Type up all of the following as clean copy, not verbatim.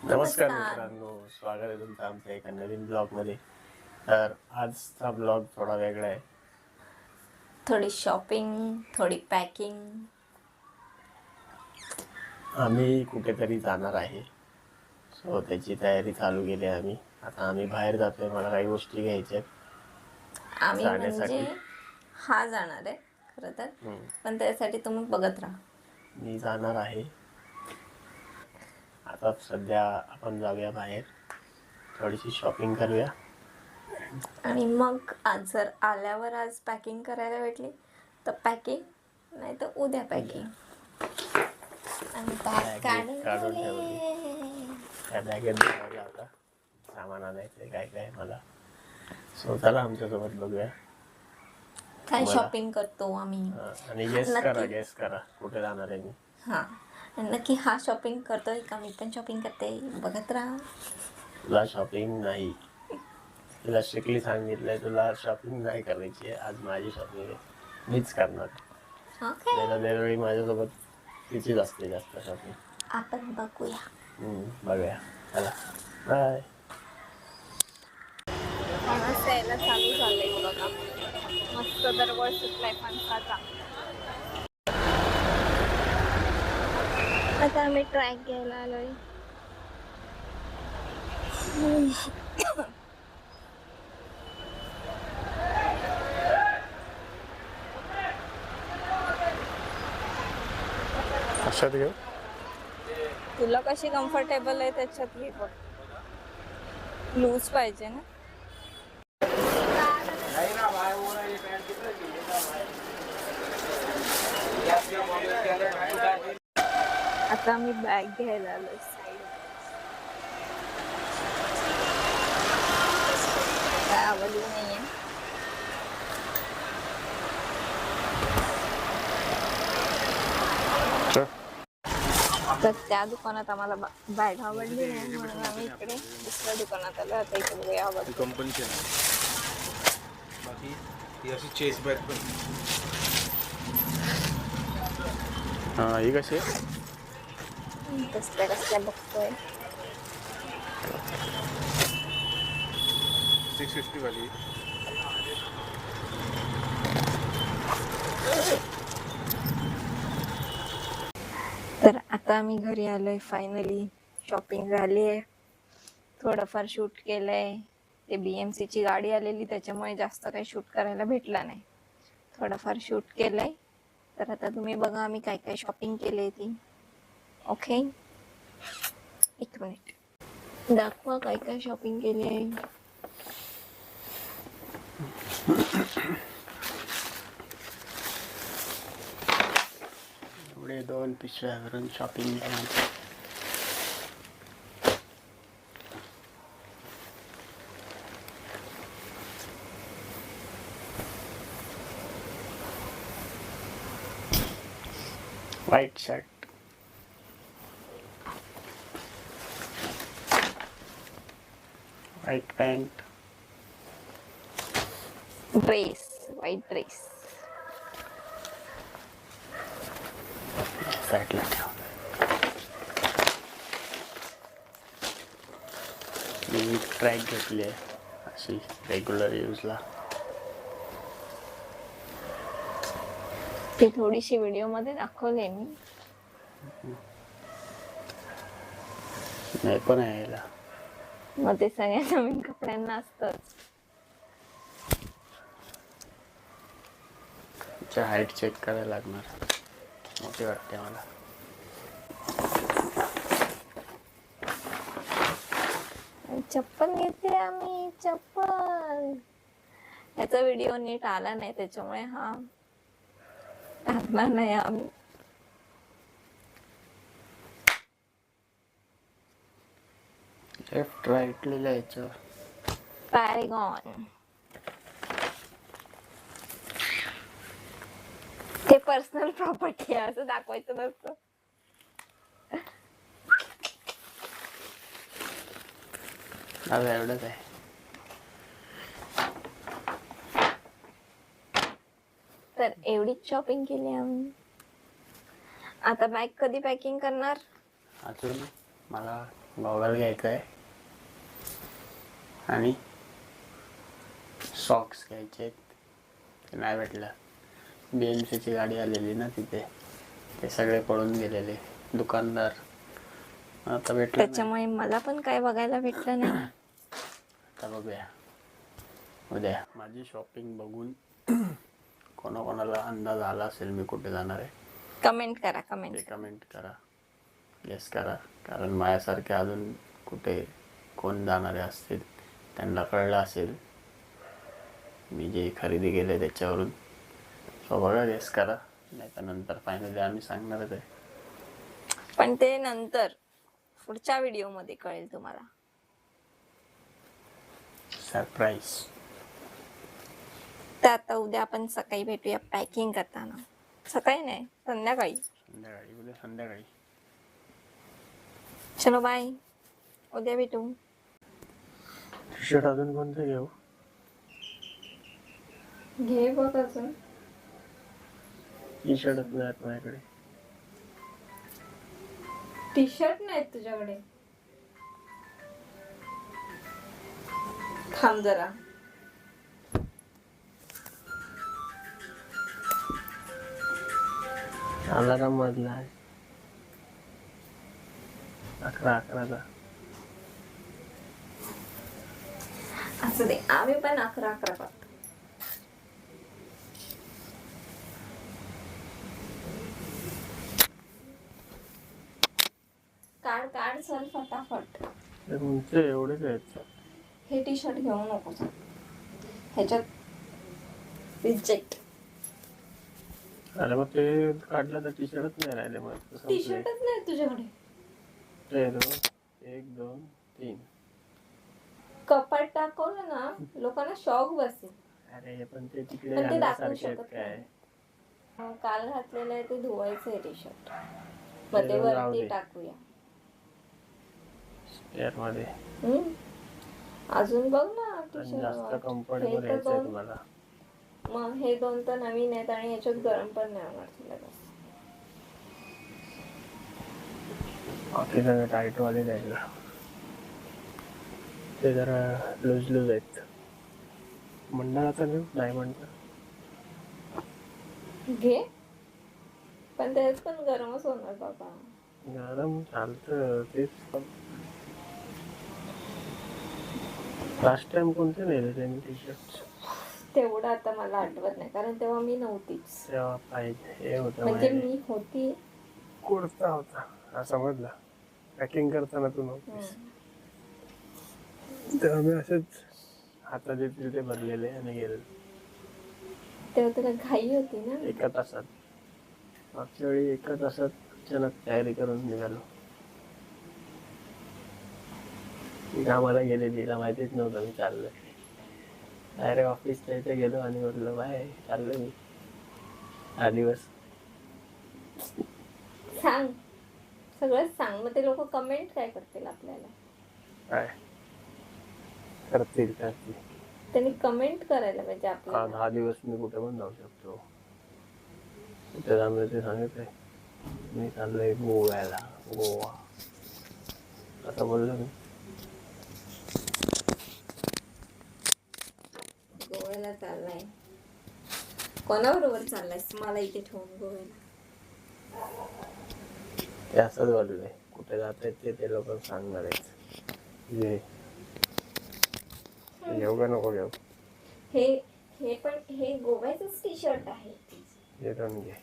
नमस्कार मित्रांनो, स्वागत आहे तुमचं आमच्या एका नवीन ब्लॉग मध्ये. तर आजचा ब्लॉग थोडा वेगळा आहे. थोडी शॉपिंग, थोडी पॅकिंग. आम्ही कुठेतरी जाणार आहे, सो त्याची तयारी चालू केली आहे आम्ही. आता आम्ही बाहेर जातोय, मला काही गोष्टी घ्यायच्या आम्ही जाण्यासाठी. म्हणजे हा जाणार आहे खरं तर, पण त्यासाठी तुम्ही बघत राहा. मी जाणार आहे. आता सध्या आपण जाऊया बाहेर, थोडीशी शॉपिंग करूया आणि मग आज जर आल्यावर आज पॅकिंग करायला भेटली तर पॅकिंग, नाही तर उद्या पॅकिंग. आणि बॅग काढून ठेवली. ठेवली. त्या बॅगेत बघायला आता सामान आणायचं काय काय मला. सो चला आमच्यासोबत बघूया काय शॉपिंग करतो आम्ही. आणि गेस करा कुठे जाणार आहे मी. हां, आणि नक्की हा शॉपिंग करतोय का मी पण शॉपिंग करते, बघत राहा. तुला शॉपिंग नाही, तुला स्ट्रिक्टली सांगितलंय तुला शॉपिंग नाही करायची आहे. आज माझी शॉपिंग आहे, मीच करणार. ओके, दरवेळी माझ्यासोबत तिचीच असते जास्त शॉपिंग. आपण बघूया. बघूया, चला बाय. फणस यायला चालू झालंय बघा, मस्त दरवळ सुटलाय फणसाचा. आता आम्ही ट्रॅक घ्यायला आलोय. कशात घेऊ? तुला कशी कम्फर्टेबल आहे त्याच्यात घे बघ. लूज पाहिजे ना. आता आम्ही बॅग घ्यायला आलोय साईड. काय आवडली नाहीये तर त्या दुकानात आम्हाला बॅग आवडली नाही, म्हणून आम्ही इकडे दुसऱ्या दुकानात आलो. आता इकडे बघूया आवडली. कंपनीची आहे. बाकी ही अशी चेस बॅग पण ही कशी आहे? कसल्या कसल्या बघतोय. 650 वाली. तर आता आम्ही घरी आलोय फायनली. शॉपिंग झाली आहे, थोडंफार शूट केलंय. ते BMC ची गाडी आलेली त्याच्यामुळे जास्त काही शूट करायला भेटला नाही. थोडंफार शूट केलंय. तर आता तुम्ही बघा आम्ही काय काय शॉपिंग केली ती. ओके, एक मिनिट दाखवा काय काय शॉपिंग केली आहे. एवढे 2 पिशव्यावरून शॉपिंग केली. White shirt, white pant, dress, white dress. साईडला ठेव. मी ट्रॅक घेतली आहे अशी रेग्युलर यूजला. ती थोडीशी व्हिडिओ मध्ये दाखवली मी. नाही पण आहे याला. मग ते सगळ्या नवीन कपड्यांना असतंच. तिची हाईट चेक करायला लागणार, मोठी वाटते मला. चप्पल घेतली आम्ही, चप्पल. याचा व्हिडिओ नीट आला नाही त्याच्यामुळे हा टाकला नाही आम्ही. लेफ्ट राईट लिहायचं. पॅरेगॉन. ते पर्सनल प्रॉपर्टी आहे असं दाखवायचं नसतं. आता एवढंच आहे. तर एवढीच शॉपिंग केली आम्ही. आता बॅग कधी पॅकिंग करणार? अजून मला गॉगल घ्यायचा आहे आणि सॉक्स घ्यायचे आहेत. ते नाही भेटलं. BMCची गाडी आलेली ना तिथे, ते सगळे पळून गेलेले दुकानदार. आता भेटलं नाही. त्याच्यामुळे मला पण काय बघायला भेटलं नाही. आता बघूया उद्या. माझी शॉपिंग बघून कोणाकोणाला अंदाज आला असेल मी कुठे जाणार आहे कमेंट करा ते कमेंट. कमेंट करा, गेस करा. कारण माझ्यासारखे अजून कुठे कोण जाणारे असतील त्यांना कळलं असेल मी जे खरेदी केले त्याच्यावरून. सो बघा, गेस करा. नाही तर नंतर फायनली आम्ही सांगणारच आहे. पण ते नंतर पुढच्या व्हिडिओ मध्ये कळेल तुम्हाला. सरप्राईज. तर आता उद्या आपण सकाळी भेटूया पॅकिंग करताना. सकाळी नाही, संध्याकाळी. संध्याकाळी, उद्या संध्याकाळी. चलो बाय, उद्या भेटू. टी शर्ट अजून कोणतं घेऊ? घे बघ अजून. टी शर्टच नाही आहेत माझ्याकडे. टी शर्ट नाहीत तुझ्याकडे? थांब जरा. अलाराम वाजला आहे 11:11चा. असं दे, आम्ही पण 11 करतो. काढ काढ सर फटाफट. ते तुमचे एवढेच आहेत. हे टी शर्ट घेऊ नको. ह्याच्यात रिजेक्ट. अरे मग ते काढलं तर टी शर्टच नाही राहिले. मग टी शर्टच नाही तुझ्याकडे? 1 2 3. कपाट टाकवलं ना लोकांना शॉक बसेल. अरे पण ते तिकडे पण ते दाखवू घालण्यासारखे आहेत शकत काय? नाही. काल घातलेलं आहे ते धुवायचं आहे टी शर्ट. ते मग ते जाऊ वरती दे. टाकूया. मध्ये अजून बघ ना टी पण जास्त शर्ट. कम्फर्टेबल यायचं आहे तुम्हाला. मग हे 2 तर नवीन आहेत आणि याच्यात गरम पण नाही होणार तुला जास्त. बाकी सगळे टाईट वाले द्यायला. ते जरा लूज लूज आहेत. मंडळाचा घेऊ? नाही म्हणतं. घे, पण त्याच्यात पण गरमच होणार बाबा. गरम चालतं तेच. लास्ट टाइम कोणते नेले त्यांनी टी शर्ट? तेवढं आता मला आठवत नाही कारण तेव्हा मी नव्हतीच. तेव्हा पाहिजे हे होतं म्हणजे माझ्याकडे. मी होती. कुर्ता होता हा समजला. पॅकिंग करताना तू नव्हतीस. तेव्हा मी असेच हातात येतील ते भरलेले आणि गेले. तेव्हा तुला घाई होती ना. 1 तासात. मागच्या वेळी 1 तासात अचानक तयारी करून निघालो. कामाला गेले, तिला माहितीच नव्हतं मी चाललोय. डायरेक्ट ऑफिसच्या इथे गेलो आणि म्हटलं बाय चाललोय मी. हा दिवस सांग, सगळं सांग. मग ते लोक कमेंट काय करतील आपल्याला? काय करतील. त्यांनी कमेंट करायला पाहिजे आपल्याला. 10 दिवस मी कुठे पण जाऊ शकतो. कुठे जाणार ते सांगितलंय. मी चाललोय गोव्याला. गोवा असं बोललो मी. गोव्याला चाललाय? कोणाबरोबर चाललाय? मला इथे ठेवून गोव्याला? ते असंच बोललंय. कुठे जात आहेत ते लोक सांगणार आहेत. घेऊ का नको घेऊ? हे पण हे गोव्याचंच टी शर्ट आहे. हे दोन घे.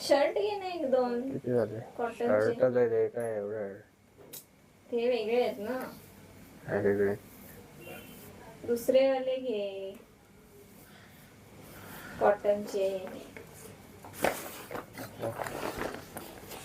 शर्ट घे ना 1 2. किती झाले? कॉटनचे. शर्टच आहे ते काय एवढं? ते वेगळे आहेत ना. काय वेगळे? दुसरे वाले घे, कॉटनचे.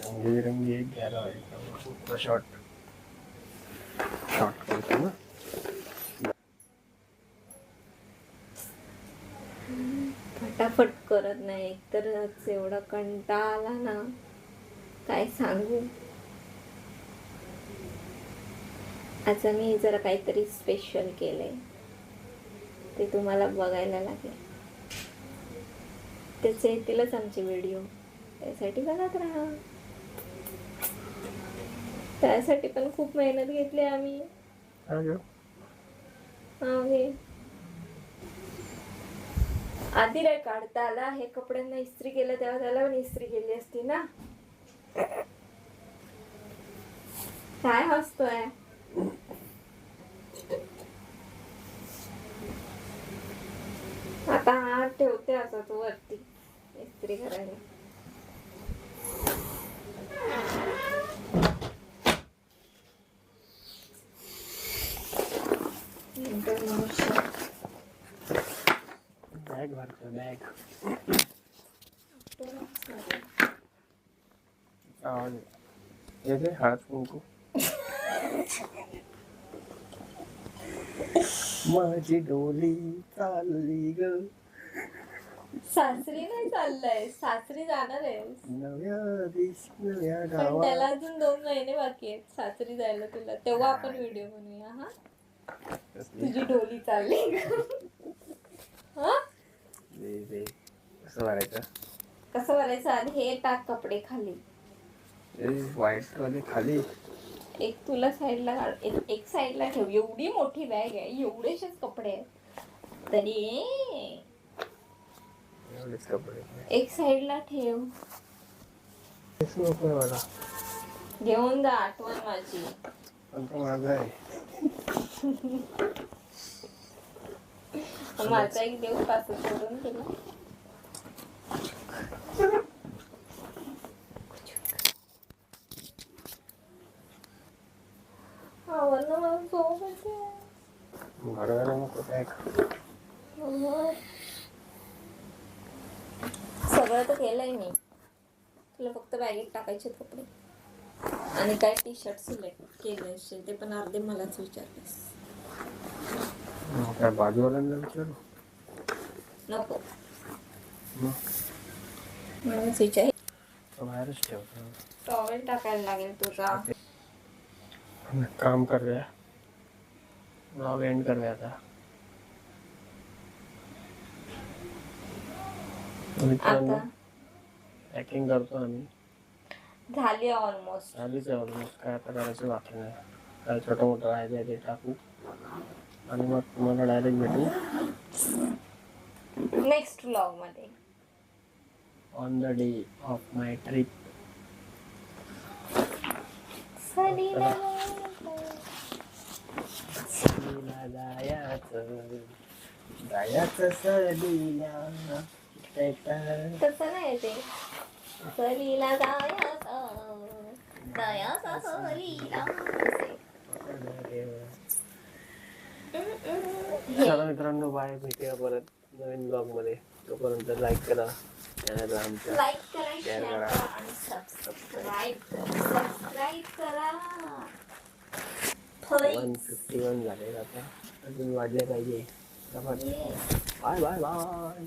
रंगीबेरंगी एक घ्यायला पाहिजे. शॉर्ट करतो ना. फटाफट करत नाही. एकतर एवढा कंटाळा आला ना, काय सांगू. आज मी जरा काहीतरी स्पेशल केलंय, ते तुम्हाला बघायला लागेल. त्याचे येतीलच आमचे व्हिडिओ, त्यासाठी बघत राहा. त्यासाठी पण खूप मेहनत घेतली आम्ही. आधी नाही काढता आला. हे कपड्यांना इस्त्री केलं तेव्हा त्याला पण इस्त्री केली असती ना. काय हसतोय? आता हात ठेवते असं तू वरती इस्त्री करायला. बॅग भरतो बॅग. आवाज येते हळद कुंकू. माझी डोली चालली ग. सासरी नाही चाललंय, सासरी जाणार आहे. नव्या दिस नव्या पण गावा. त्याला अजून 2 महिने बाकी आहेत सासरी जायला तुला. तेव्हा आपण व्हिडिओ बनवूया. हा तुझी डोली चालली हा. कसं भरायचं? कसं भरायचं? आधी हे टाक कपडे खाली. व्हाईट वाले खाली. एक तुला साईडला एक साईडला ठेव. एवढी मोठी बॅग आहे, एवढेशेच कपडे आहेत तरी एवढेच कपडे. एक साईडला ठेव. नको मला. घेऊन जा आठवण माझी. पण तो माझा आहे. माझा एक देव पासून सोडून तुला. भरवायला नको बॅग. सगळं तर केलंय मी. तुला फक्त बॅगेत टाकायचे कपडे आणि काय टी शर्ट सिलेक्ट केले असेल ते पण अर्धे मलाच विचारलेस. काय बाजूवाल्यांना विचारू नको मग मलाच विचार. बाहेरच ठेवतो. टॉवेल टाकायला लागेल तुझा. काम कर रहा ब्लॉग एंड कर रहा था. आता पॅकिंग करतो आम्ही. झाली ऑलमोस्ट. झालीच आहे ऑलमोस्ट. काय आता करायचं बाकी नाही. काय छोटं मोठं राहायचं ते टाकू आणि मग तुम्हाला डायरेक्ट भेटू नेक्स्ट व्लॉग मध्ये. On the day of my trip. सलीला जायचं सलीला. तसं नाही ते. सलीला जायचं जायचं सलीला. चला मित्रांनो बाय. भेटूया परत नवीन ब्लॉग मध्ये. तोपर्यंत लाईक करा चॅनलला आमच्या. लाईक करा, शेअर शेअर करा करा आणि सबस्क्राईब करा. 151 झाले आता. अजून वाढले पाहिजे. Bye bye bye.